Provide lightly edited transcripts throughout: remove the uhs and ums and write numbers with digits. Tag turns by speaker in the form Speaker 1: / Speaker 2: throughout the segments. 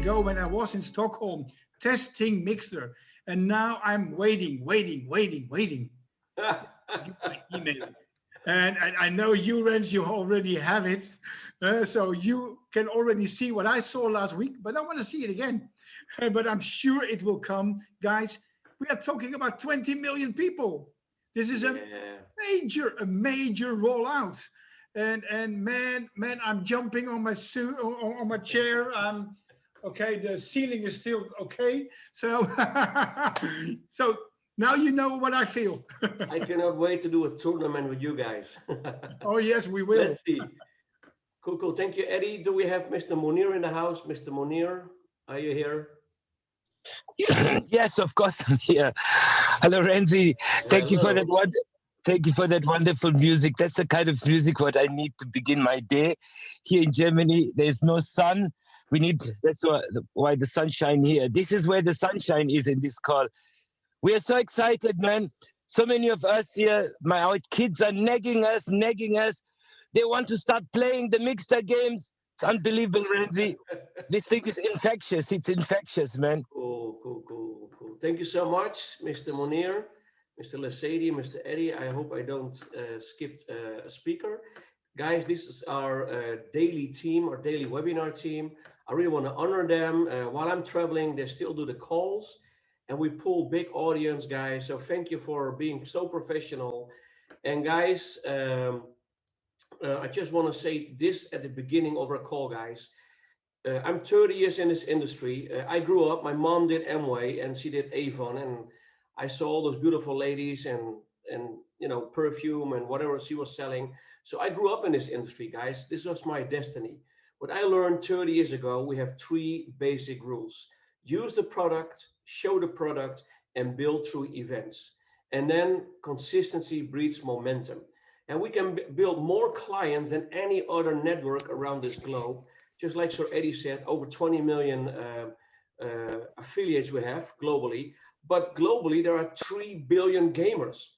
Speaker 1: ago when I was in Stockholm testing Miggster, and now I'm waiting. To get my email. And I know you, Rens, you already have it. So you can already see what I saw last week, but I want to see it again. But I'm sure it will come. Guys, we are talking about 20 million people. This is a major rollout. And man, I'm jumping on my suit, on my chair. Okay, the ceiling is still okay. So so now you know what I feel.
Speaker 2: I cannot wait to do a tournament with you guys.
Speaker 1: Oh, yes, we will.
Speaker 2: Let's see. Cool. Thank you, Eddie. Do we have Mr. Munir in the house? Mr. Munir, are you here?
Speaker 3: Yes, of course I'm here. Hello, Renzi. Thank you for that one. Thank you for that wonderful music. That's the kind of music what I need to begin my day. Here in Germany, there's no sun. That's why the sunshine here. This is where the sunshine is in this call. We are so excited, man. So many of us here, our kids are nagging us. They want to start playing the Miggster games. It's unbelievable, Renzi. This thing is infectious. It's infectious, man.
Speaker 2: Cool. Thank you so much, Mr. Munir, Mr. Lesadi, Mr. Eddie. I hope I don't skip a speaker. Guys, this is our daily team, our daily webinar team. I really want to honor them. While I'm traveling, they still do the calls, and we pull big audience, guys. So thank you for being so professional. And guys, I just want to say this at the beginning of our call, guys. I'm 30 years in this industry. I grew up, my mom did Amway and she did Avon, and I saw all those beautiful ladies and perfume and whatever she was selling. So I grew up in this industry, guys. This was my destiny. What I learned 30 years ago, we have 3 basic rules. Use the product, show the product, and build through events. And then consistency breeds momentum. And we can build more clients than any other network around this globe. Just like Sir Eddie said, over 20 million affiliates we have globally. But globally, there are 3 billion gamers.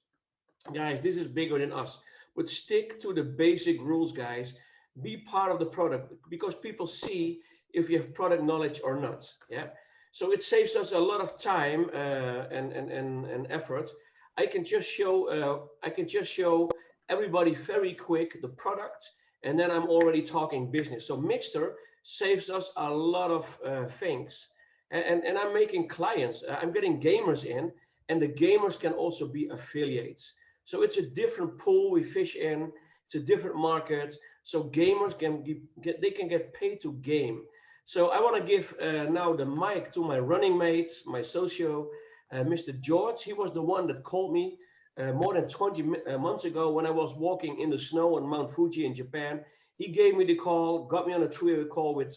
Speaker 2: Guys, this is bigger than us. But stick to the basic rules, guys. Be part of the product, because people see if you have product knowledge or not. Yeah. So it saves us a lot of time and effort. I can just show everybody very quick the product, and then I'm already talking business. So Miggster saves us a lot of things. And I'm making clients, I'm getting gamers in, and the gamers can also be affiliates. So it's a different pool we fish in. It's a different market. So gamers can get paid to game. So I want to give now the mic to my running mates, my socio, Mr. George. He was the one that called me more than 20 months ago when I was walking in the snow on Mount Fuji in Japan. He gave me the call, got me on a 3-way call with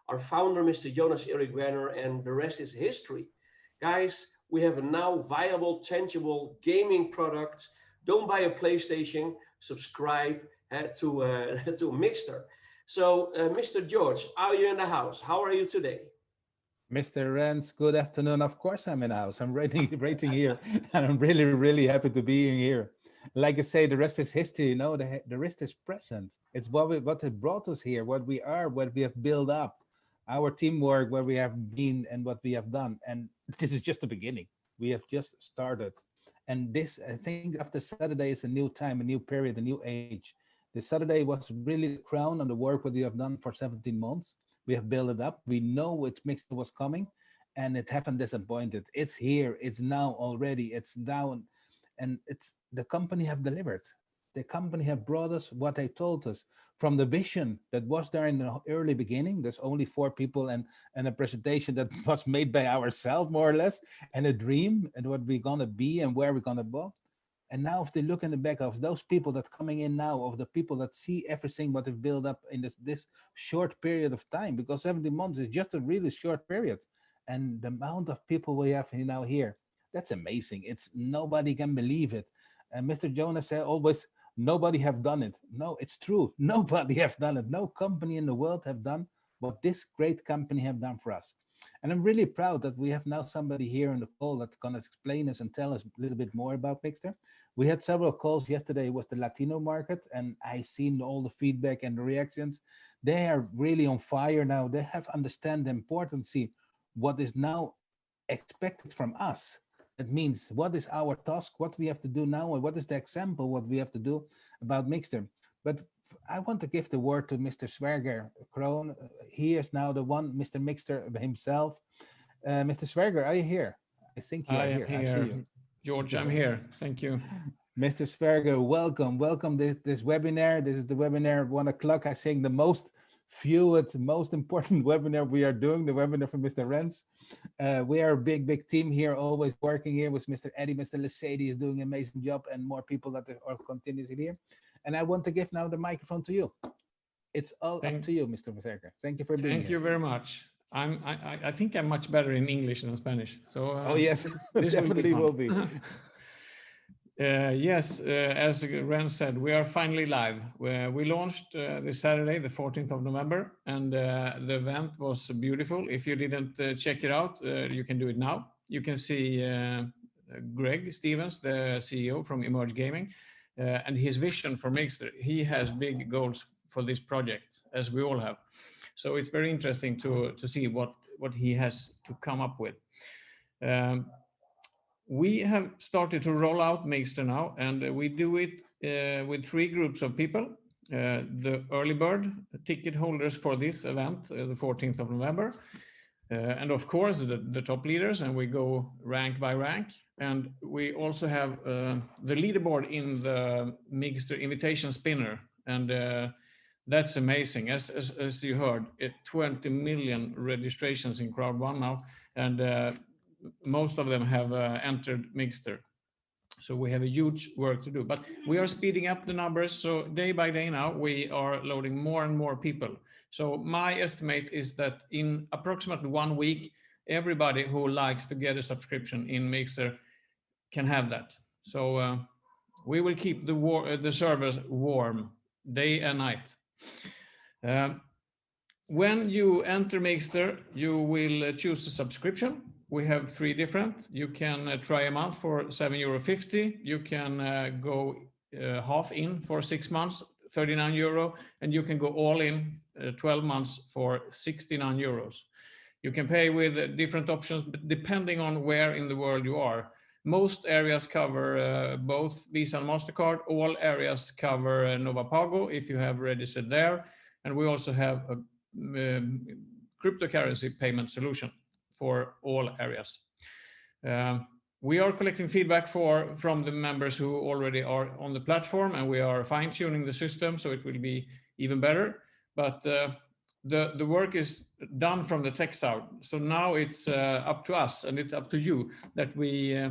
Speaker 2: our founder, Mr. Jonas Erik Werner, and the rest is history. Guys, we have a now viable, tangible gaming product. Don't buy a PlayStation, subscribe to Miggster. So, Mr. George, are you in the house? How are you today?
Speaker 4: Mr. Rens, good afternoon. Of course I'm in the house. I'm rating here, and I'm really, really happy to be here. Like I say, the rest is history, you know, the rest is present. It's what has brought us here, what we are, what we have built up, our teamwork, where we have been and what we have done. And this is just the beginning. We have just started. And this, I think after Saturday is a new time, a new period, a new age. This Saturday was really the crown on the work what we have done for 17 months. We have built it up. We know which Miggster was coming, and it haven't disappointed. It's here. It's now already. It's down. And it's the company have delivered. The company have brought us what they told us from the vision that was there in the early beginning. There's only 4 people and a presentation that was made by ourselves, more or less, and a dream and what we're going to be and where we're going to go. And now if they look in the back of those people that coming in now, of the people that see everything what they've built up in this short period of time, because 17 months is just a really short period. And the amount of people we have now here, that's amazing. It's nobody can believe it. And Mr. Jonas said always, nobody have done it. No, it's true. Nobody have done it. No company in the world have done what this great company have done for us. And I'm really proud that we have now somebody here on the call that's going to explain us and tell us a little bit more about Miggster. We had several calls yesterday with the Latino market, and I've seen all the feedback and the reactions. They are really on fire now. They have understand the importance, what is now expected from us. That means what is our task, what we have to do now, and what is the example, what we have to do about Miggster. But I want to give the word to Mr. Sverker Caron. He is now the one, Mr. Miggster himself. Mr. Sverker, are you here? I think you are here.
Speaker 5: I see you. George, I'm here. Thank you.
Speaker 4: Mr. Sverker, welcome. This webinar. This is the webinar 1 o'clock. I think the most viewed, most important webinar we are doing, the webinar from Mr. Rens. We are a big team here, always working here with Mr. Eddie. Mr. Lesedi is doing an amazing job, and more people that are continuously here. And I want to give now the microphone to you. It's all up to you, Mr. Sverker. Thank you for being here.
Speaker 5: Thank you very much. I think I'm much better in English than Spanish. So
Speaker 4: oh yes, this definitely will be.
Speaker 5: Yes, as Ren said, we are finally live. We launched this Saturday, the 14th of November, and the event was beautiful. If you didn't check it out, you can do it now. You can see Greg Stevens, the CEO from Emerge Gaming, and his vision for Miggster. He has big goals for this project, as we all have. So it's very interesting to see what he has to come up with. We have started to roll out Miggster now, and we do it with 3 groups of people. The early bird ticket holders for this event, the 14th of November. And of course, the top leaders, and we go rank by rank. And we also have the leaderboard in the Miggster invitation spinner. And that's amazing. As you heard, 20 million registrations in crowd 1 now. And most of them have entered Miggster. So we have a huge work to do, but we are speeding up the numbers. So day by day now, we are loading more and more people. So my estimate is that in approximately 1 week, everybody who likes to get a subscription in Miggster can have that. So we will keep the servers warm day and night. When you enter Miggster, you will choose a subscription. We have 3 different. You can try a month for €7.50. You can go half in for 6 months, €39, and you can go all in 12 months for €69. You can pay with different options, but depending on where in the world you are. Most areas cover both Visa and MasterCard. All areas cover Nova Pago if you have registered there. And we also have a cryptocurrency payment solution for all areas. We are collecting feedback from the members who already are on the platform, and we are fine-tuning the system so it will be even better. But the work is done from the tech side. So now it's up to us, and it's up to you that we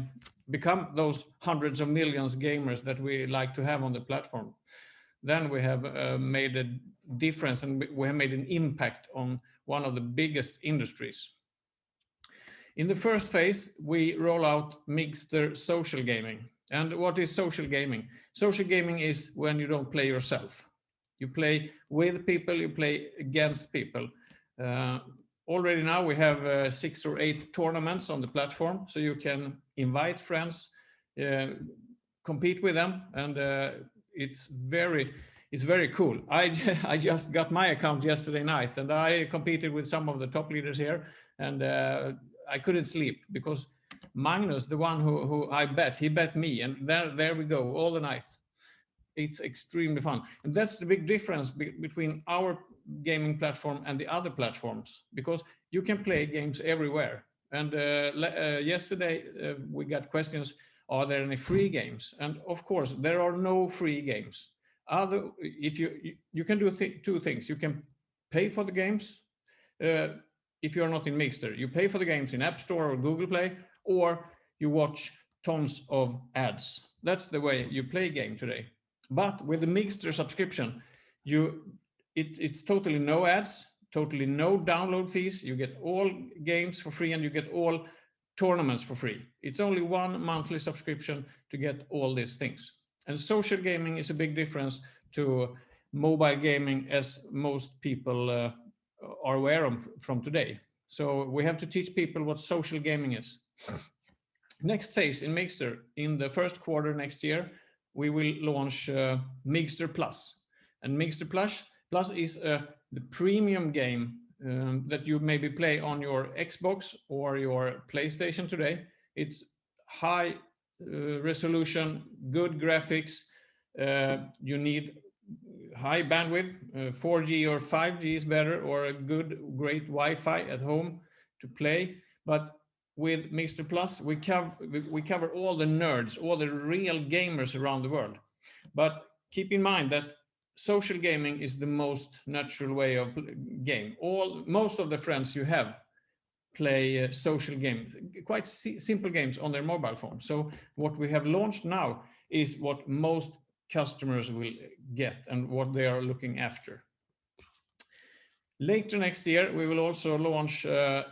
Speaker 5: become those hundreds of millions gamers that we like to have on the platform. Then we have made a difference, and we have made an impact on one of the biggest industries. In the first phase, we roll out Miggster social gaming. And what is social gaming? Social gaming is when you don't play yourself. You play with people, you play against people. Already now we have 6 or 8 tournaments on the platform, so you can invite friends, compete with them, and it's very cool. I just got my account yesterday night, and I competed with some of the top leaders here, and I couldn't sleep because Magnus, the one who I bet, he bet me, and there we go all the night. It's extremely fun, and that's the big difference between our gaming platform and the other platforms, because you can play games everywhere. And yesterday we got questions: are there any free games? And of course, there are no free games. If you can do 2 things. You can pay for the games. If you're not in Miggster, you pay for the games in App Store or Google Play, or you watch tons of ads. That's the way you play game today. But with the Miggster subscription, it's totally no ads, totally no download fees. You get all games for free, and you get all tournaments for free. It's only 1 monthly subscription to get all these things. And social gaming is a big difference to mobile gaming, as most people are aware of from today. So we have to teach people what social gaming is. Next phase in Miggster, in the first quarter next year, we will launch Miggster Plus. And Miggster Plus is the premium game that you maybe play on your Xbox or your PlayStation today. It's high resolution, good graphics. You need high bandwidth, 4G or 5G is better, or a great Wi-Fi at home to play. But with Miggster Plus, we cover all the nerds, all the real gamers around the world. But keep in mind that social gaming is the most natural way of game. Most of the friends you have play social games, quite simple games on their mobile phone. So what we have launched now is what most customers will get and what they are looking after. Later next year, we will also launch the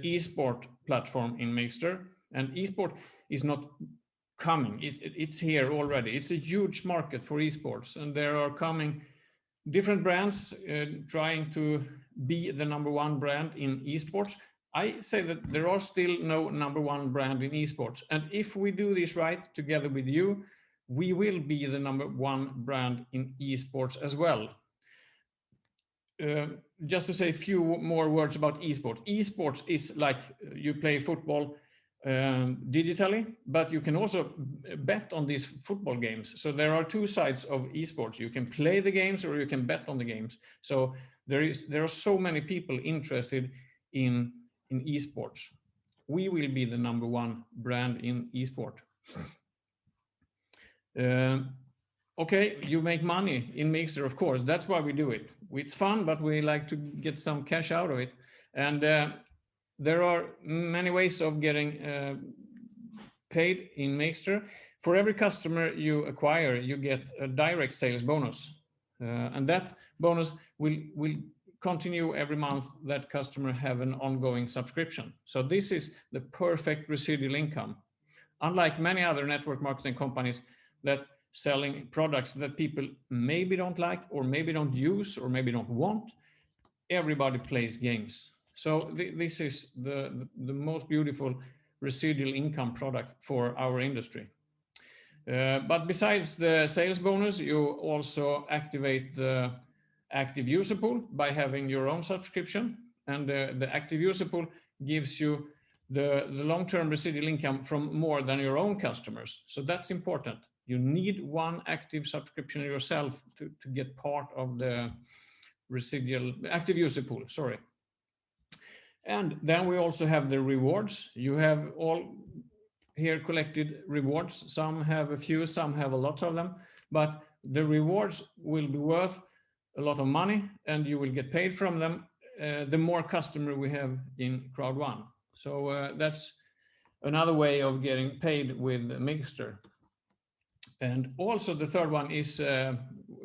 Speaker 5: esport platform in Miggster. And esport is not coming, it's here already. It's a huge market for esports, and there are coming different brands trying to be the #1 brand in esports. I say that there are still no #1 brand in esports. And if we do this right together with you, we will be the #1 brand in esports as well. Just to say a few more words about esports. Esports is like you play football digitally, but you can also bet on these football games. So there are two sides of esports. You can play the games or you can bet on the games. So there are so many people interested in esports. We will be the #1 brand in esport. Okay, you make money in Miggster, of course. That's why we do it. It's fun, but we like to get some cash out of it. And there are many ways of getting paid in Miggster. For every customer you acquire, you get a direct sales bonus. And that bonus will continue every month that customer have an ongoing subscription. So this is the perfect residual income. Unlike many other network marketing companies that selling products that people maybe don't like or maybe don't use or maybe don't want, everybody plays games. So this is the most beautiful residual income product for our industry. But besides the sales bonus, you also activate the active user pool by having your own subscription. And the active user pool gives you the long-term residual income from more than your own customers. So that's important. You need one active subscription yourself to get part of the residual active user pool, sorry. And then we also have the rewards. You have all here collected rewards. Some have a few, some have a lot of them, but the rewards will be worth a lot of money and you will get paid from them the more customer we have in Crowd1. So that's another way of getting paid with Miggster. And also the third one is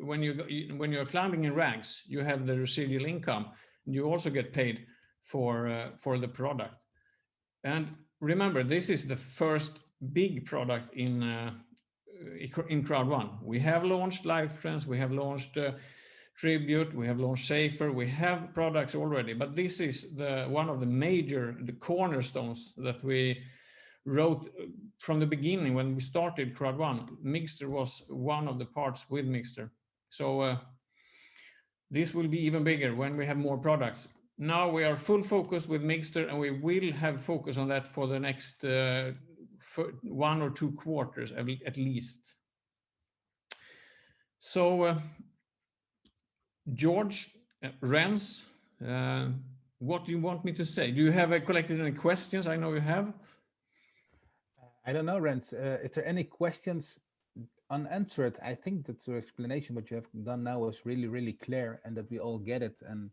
Speaker 5: when you're climbing in ranks, you have the residual income, and you also get paid for the product. And remember, this is the first big product in Crowd1. We have launched Live Trends, we have launched Tribute, we have launched Safer, we have products already, but this is one of the cornerstones that we wrote from the beginning when we started Crowd1. Miggster was one of the parts with Miggster. So this will be even bigger when we have more products. Now we are full focus with Miggster, and we will have focus on that for the next 1 or 2 quarters at least. So George, Rens, what do you want me to say? Do you have collected any questions? I know you have.
Speaker 4: I don't know, Rens. Is there any questions unanswered? I think that your explanation, what you have done now, was really, really clear, and that we all get it. And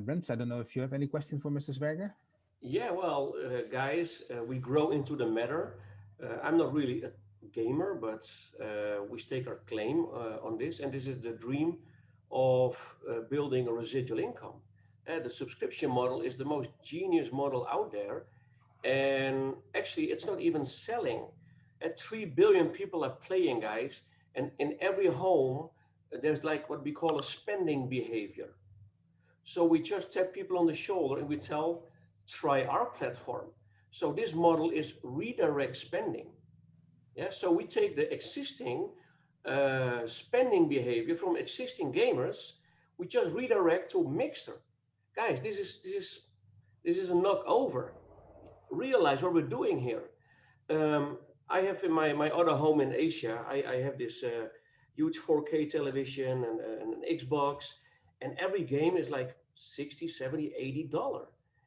Speaker 4: Rens, I don't know if you have any question for Mr. Sverker?
Speaker 2: Yeah, well, guys, we grow into the matter. I'm not really a gamer, but we stake our claim on this, and this is the dream of building a residual income. The subscription model is the most genius model out there. And actually, it's not even selling. 3 billion people are playing, guys. And in every home, there's like what we call a spending behavior. So we just tap people on the shoulder and we tell, try our platform. So this model is redirect spending. Yeah, so we take the existing spending behavior from existing gamers, we just redirect to Miggster. Guys, this is a knock over. Realize what we're doing here. I have in my other home in Asia, I have this huge 4K television and an Xbox, and every game is like 60, 70, $80.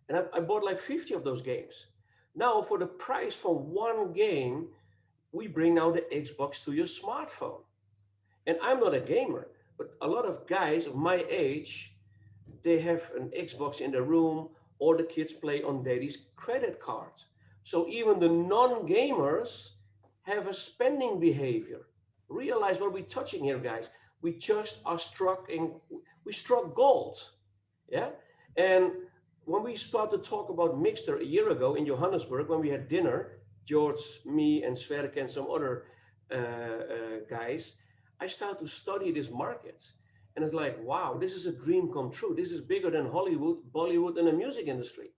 Speaker 2: And I bought like 50 of those games. Now for the price for one game, we bring now the Xbox to your smartphone. And I'm not a gamer, but a lot of guys of my age, they have an Xbox in their room, or the kids play on daddy's credit card. So even the non-gamers have a spending behavior. Realize what we're touching here, guys. We just are we struck gold. Yeah. And when we started to talk about Miggster a year ago in Johannesburg, when we had dinner, George, me, and Sverker, and some other guys, I started to study this market. And it's like, wow, this is a dream come true. This is bigger than Hollywood, Bollywood, and the music industry.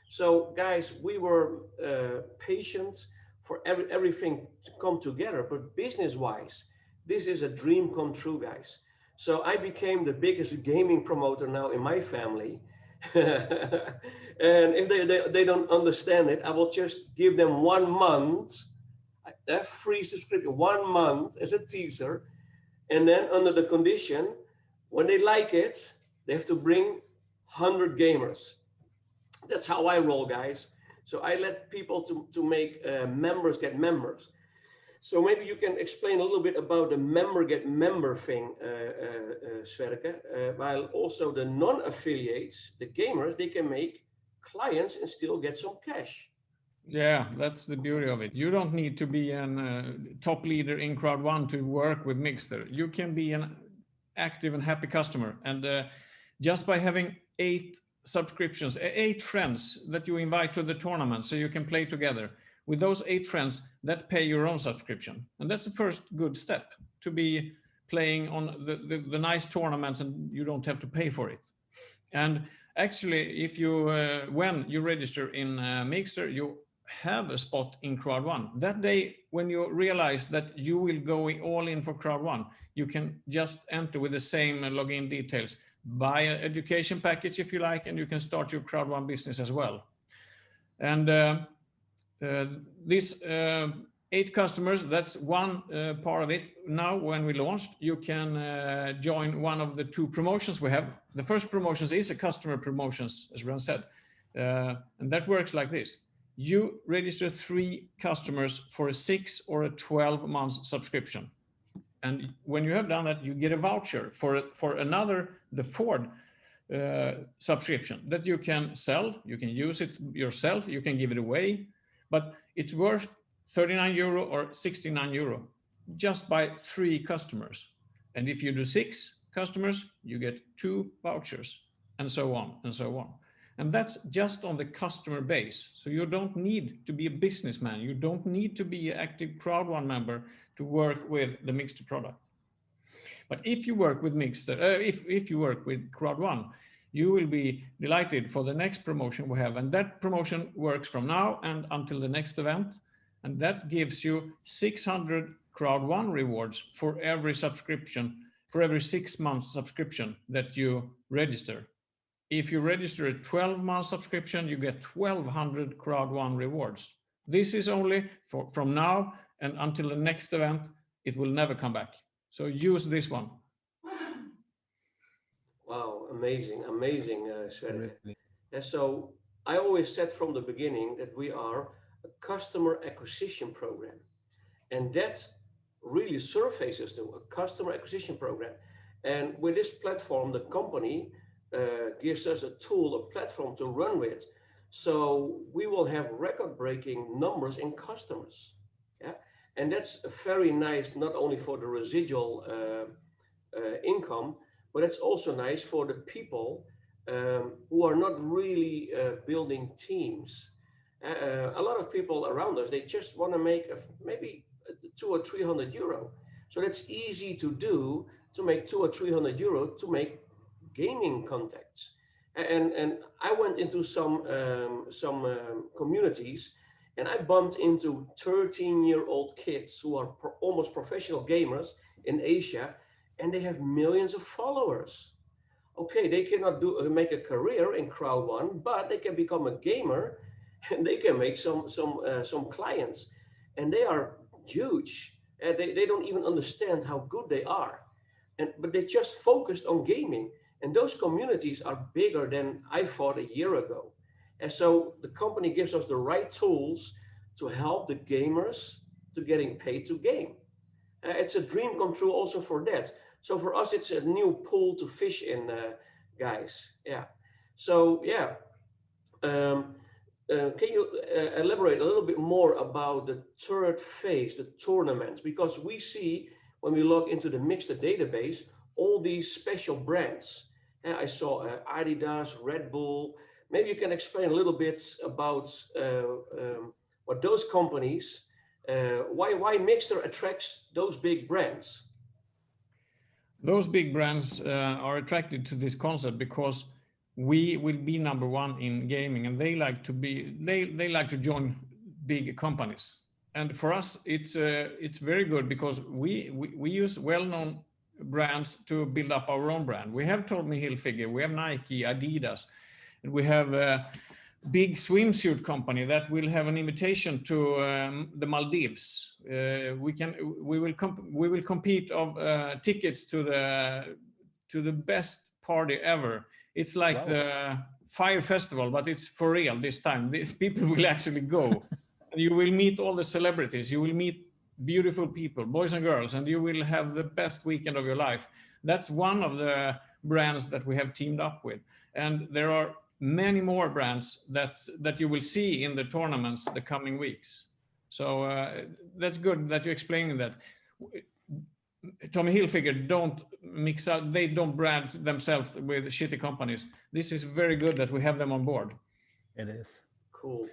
Speaker 2: So, guys, we were patient for everything to come together. But business-wise, this is a dream come true, guys. So I became the biggest gaming promoter now in my family. And if they don't understand it, I will just give them 1 month, a free subscription, 1 month as a teaser. And then under the condition, when they like it, they have to bring 100 gamers. That's how I roll, guys. So I let people to make members get members. So maybe you can explain a little bit about the member get member thing, Sverker, while also the non-affiliates, the gamers, they can make clients and still get some cash.
Speaker 5: Yeah, that's the beauty of it. You don't need to be an top leader in crowd one to work with Miggster. You can be an active and happy customer. And just by having 8 subscriptions, 8 friends that you invite to the tournament so you can play together, with those 8 friends that pay your own subscription. And that's the first good step, to be playing on the nice tournaments and you don't have to pay for it. And actually, if you when you register in Miggster, you have a spot in crowd one. That day, when you realize that you will go all in for crowd one, you can just enter with the same login details, buy an education package if you like, and you can start your crowd one business as well. And these 8 customers, that's one part of it. Now, when we launched, you can join one of the 2 promotions we have. The first promotions is a customer promotions, as Ron said. And that works like this. You register 3 customers for a 6 or a 12 month subscription. And when you have done that, you get a voucher for another, the Ford subscription that you can sell. You can use it yourself. You can give it away, but it's worth 39 euro or 69 euro just by 3 customers. And if you do 6 customers, you get 2 vouchers, and so on and so on. And that's just on the customer base. So you don't need to be a businessman. You don't need to be an active crowd one member to work with the Miggster product. But if you work with Miggster, if you work with crowd one, you will be delighted for the next promotion we have. And that promotion works from now and until the next event. And that gives you 600 crowd one rewards for every subscription, for every 6 months subscription that you register. If you register a 12-month subscription, you get 1,200 crowd one rewards. This is only from now and until the next event. It will never come back. So use this one.
Speaker 2: Wow, amazing, amazing, Sverker.
Speaker 4: Really.
Speaker 2: And so I always said from the beginning that we are a customer acquisition program. And that really surfaces to a customer acquisition program. And with this platform, the company gives us a tool, a platform to run with. So we will have record-breaking numbers in customers. Yeah, and that's very nice, not only for the residual income, but it's also nice for the people who are not really building teams. A lot of people around us, they just want to make maybe 200 or 300 euro. So that's easy to do, to make 200 or 300 euro to make gaming contacts. And I went into some communities, and I bumped into 13-year-old kids who are almost professional gamers in Asia, and they have millions of followers. Okay, they cannot make a career in crowd one, but they can become a gamer, and they can make some clients, and they are huge. They don't even understand how good they are, but they just focused on gaming, and those communities are bigger than I thought a year ago. And so the company gives us the right tools to help the gamers to getting paid to game. It's a dream come true also for that. So for us, it's a new pool to fish in, guys. Yeah. So yeah, can you elaborate a little bit more about the third phase, the tournaments? Because we see when we log into the Miggster database, all these special brands. I saw Adidas, Red Bull. Maybe you can explain a little bit about what those companies, why Miggster attracts those big brands.
Speaker 5: Those big brands are attracted to this concept because we will be number one in gaming, and they like to join big companies. And for us, it's very good because we use well-known brands to build up our own brand. We have Tommy Hilfiger, we have Nike, Adidas, and we have a big swimsuit company that will have an invitation to the Maldives. We will compete of tickets to the best party ever. It's like
Speaker 4: Wow.
Speaker 5: the Fire Festival, but it's for real this time. These people will actually go. And you will meet all the celebrities. You will meet beautiful people, boys and girls, and you will have the best weekend of your life. That's one of the brands that we have teamed up with. And there are many more brands that you will see in the tournaments the coming weeks. So that's good that you're explaining that. Tommy Hilfiger don't mix out, they don't brand themselves with shitty companies. This is very good that we have them on board.
Speaker 4: It is.
Speaker 2: Cool.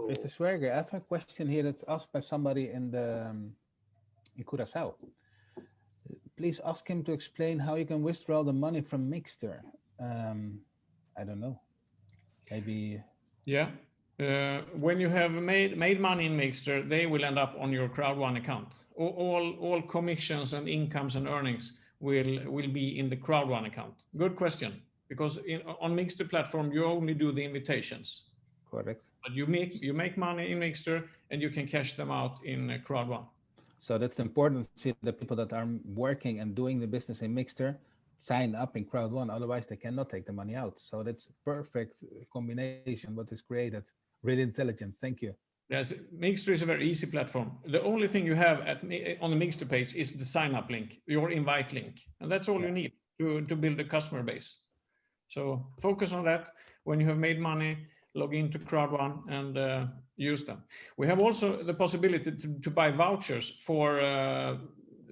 Speaker 4: Mr. Sverker, I have a question here that's asked by somebody in Curaçao. Please ask him to explain how you can withdraw the money from Miggster. I don't know. Maybe.
Speaker 5: Yeah. When you have made money in Miggster, they will end up on your Crowd1 account. All commissions and incomes and earnings will be in the Crowd1 account. Good question, because on Miggster platform you only do the invitations.
Speaker 4: Correct.
Speaker 5: But you make money in Miggster and you can cash them out in Crowd1.
Speaker 4: So that's important to see the people that are working and doing the business in Miggster sign up in Crowd1. Otherwise, they cannot take the money out. So that's perfect combination what is created. Really intelligent. Thank you.
Speaker 5: Yes, Miggster is a very easy platform. The only thing you have on the Miggster page is the sign up link, your invite link. And that's all you need to build a customer base. So focus on that. When you have made money, log into Crowd1 and use them. We have also the possibility to buy vouchers for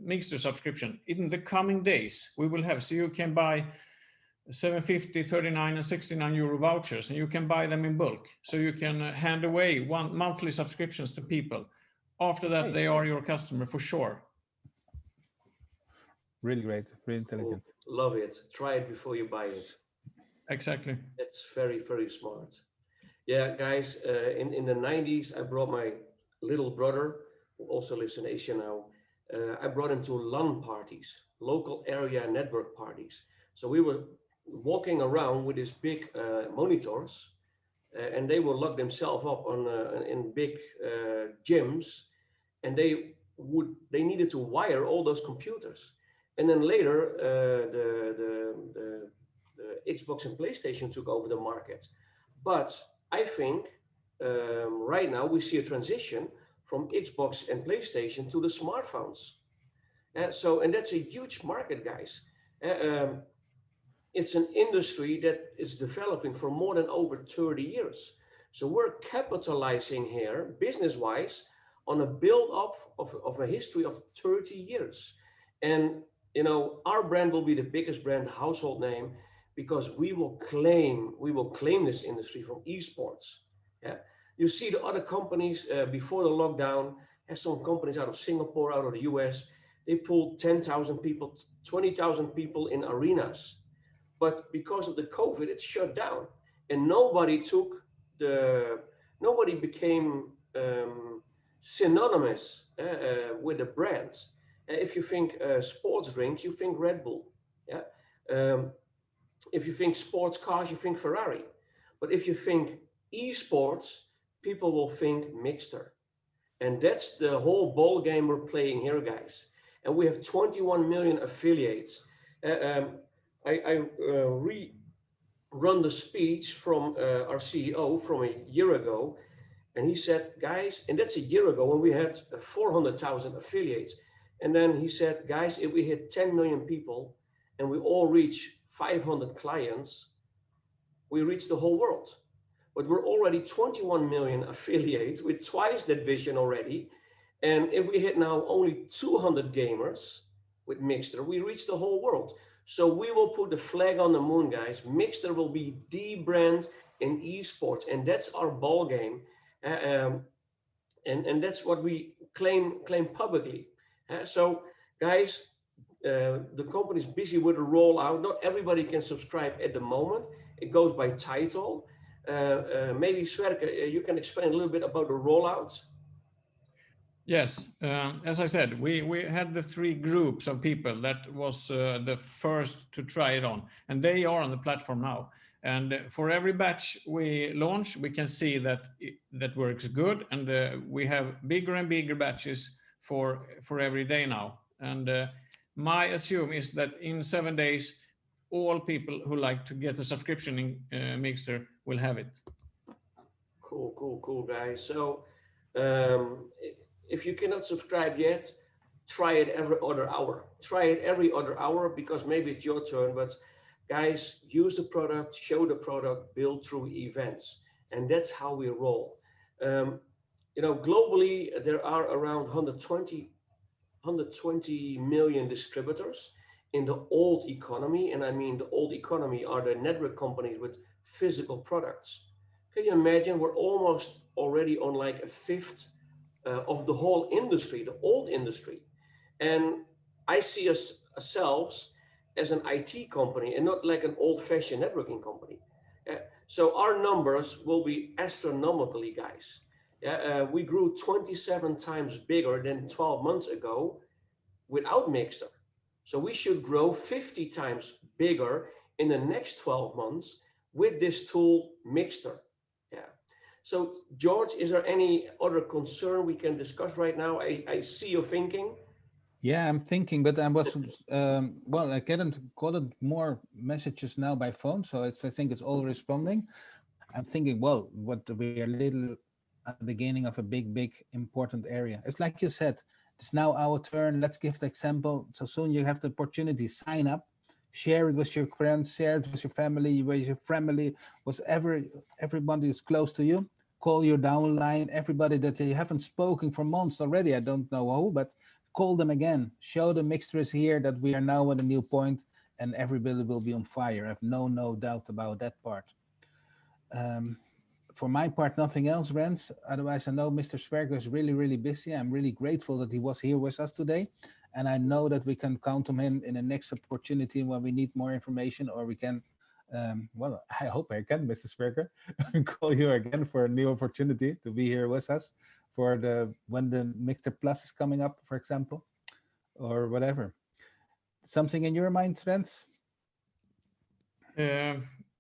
Speaker 5: Miggster subscription. In the coming days, we will have, so you can buy 750, 39 and 69 euro vouchers, and you can buy them in bulk. So you can hand away monthly subscriptions to people. After that, they are your customer for sure.
Speaker 4: Really great, really intelligent.
Speaker 2: Cool. Love it. Try it before you buy it.
Speaker 5: Exactly.
Speaker 2: That's very, very smart. Yeah, guys, in the 90s, I brought my little brother, who also lives in Asia now, I brought him to LAN parties, local area network parties. So we were walking around with these big monitors, and they will lock themselves up in big gyms, and they needed to wire all those computers. And then later, the Xbox and PlayStation took over the market. But I think right now we see a transition from Xbox and PlayStation to the smartphones. And that's a huge market, guys. It's an industry that is developing for more than over 30 years. So we're capitalizing here, business-wise, on a build-up of a history of 30 years. And, you know, our brand will be the biggest brand, household name, because we will claim this industry from esports. Yeah, you see the other companies before the lockdown, as some companies out of Singapore, out of the US, they pulled 10,000 people, 20,000 people in arenas. but because of the COVID, it's shut down, and nobody became synonymous with the brands. If you think sports drinks, you think Red Bull. Yeah. If you think sports cars, you think Ferrari. But if you think esports, people will think Miggster. And that's the whole ball game we're playing here, guys. And we have 21 million affiliates. I rerun the speech from our CEO from a year ago. And he said, guys, and that's a year ago when we had 400,000 affiliates. And then he said, guys, if we hit 10 million people and we all reach 500 clients, we reach the whole world. But we're already 21 million affiliates with twice that vision already. And if we hit now only 200 gamers with Miggster, we reach the whole world. So we will put the flag on the moon, guys. Miggster will be the brand in esports, and that's our ball game. And that's what we claim publicly. So guys, the company is busy with a rollout. Not everybody can subscribe at the moment. It goes by title. Maybe Sverker, you can explain a little bit about the rollouts.
Speaker 5: Yes, as I said, we had the 3 groups of people that was the first to try it on, and they are on the platform now. And for every batch we launch, we can see that that works good, and we have bigger and bigger batches for every day now. And my assume is that in 7 days, all people who like to get a subscription in Miggster will have it.
Speaker 2: Cool, guys. So if you cannot subscribe yet, try it every other hour. Try it every other hour, because maybe it's your turn, but guys, use the product, show the product, build through events. And that's how we roll. Globally, there are around 120 million distributors in the old economy. And I mean, the old economy are the network companies with physical products. Can you imagine? We're almost already on like a fifth of the whole industry, the old industry. And I see ourselves as an IT company and not like an old-fashioned networking company. So our numbers will be astronomically, guys. We grew 27 times bigger than 12 months ago without Miggster. So we should grow 50 times bigger in the next 12 months with this tool, Miggster. Yeah. So George, is there any other concern we can discuss right now? I see you thinking.
Speaker 4: Yeah, I'm thinking, but I was well, I got more messages now by phone, so I think it's all responding. I'm thinking, well, what we are little at the beginning of a big important area. It's like you said, it's now our turn. Let's give the example. So soon you have the opportunity, sign up, share it with your friends, share it with your family, everybody who's close to you. Call your downline, everybody that you haven't spoken for months already. I don't know who, but call them again. Show the Miggster is here, that we are now at a new point, and everybody will be on fire. I have no doubt about that part. For my part, nothing else, Rens. Otherwise, I know Mr. Sverker is really busy. I'm really grateful that he was here with us today. And I know that we can count on him in the next opportunity when we need more information, or we can, well, I hope I can, Mr. Sverker, call you again for a new opportunity to be here with us for when the Miggster Plus is coming up, for example, or whatever. Something in your mind, Rens?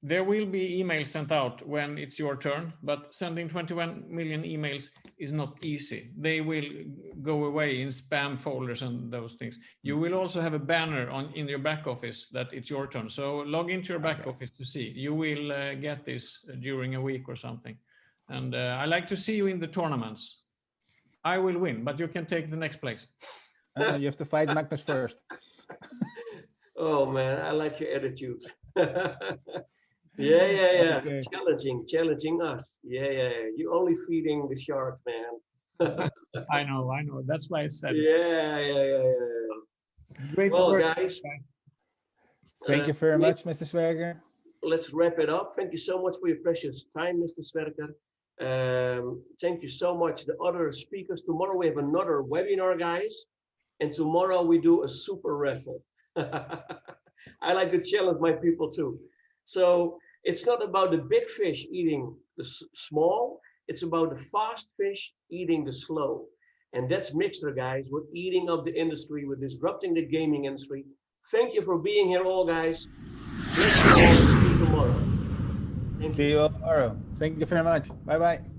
Speaker 5: There will be emails sent out when it's your turn, but sending 21 million emails is not easy. They will go away in spam folders and those things. You will also have a banner in your back office that it's your turn. So log into your back office to see. You will get this during a week or something. And I like to see you in the tournaments. I will win, but you can take the next place.
Speaker 4: You have to fight Magnus first.
Speaker 2: Oh man, I like your attitude. Yeah.
Speaker 4: Okay.
Speaker 2: Challenging us. Yeah. You only feeding the shark, man.
Speaker 5: I know. That's why I said.
Speaker 2: Yeah.
Speaker 5: Great
Speaker 2: well,
Speaker 5: work,
Speaker 2: guys.
Speaker 4: Thank you very much, Mr. Sverker.
Speaker 2: Let's wrap it up. Thank you so much for your precious time, Mr. Sverker. Thank you so much. The other speakers. Tomorrow we have another webinar, guys. And tomorrow we do a super raffle. I like to challenge my people too. So it's not about the big fish eating the small, it's about the fast fish eating the slow. And that's Miggster, guys. We're eating up the industry, we're disrupting the gaming industry. Thank you for being here all, guys. Let's see you tomorrow.
Speaker 4: See you all tomorrow. Thank you very much. Bye-bye.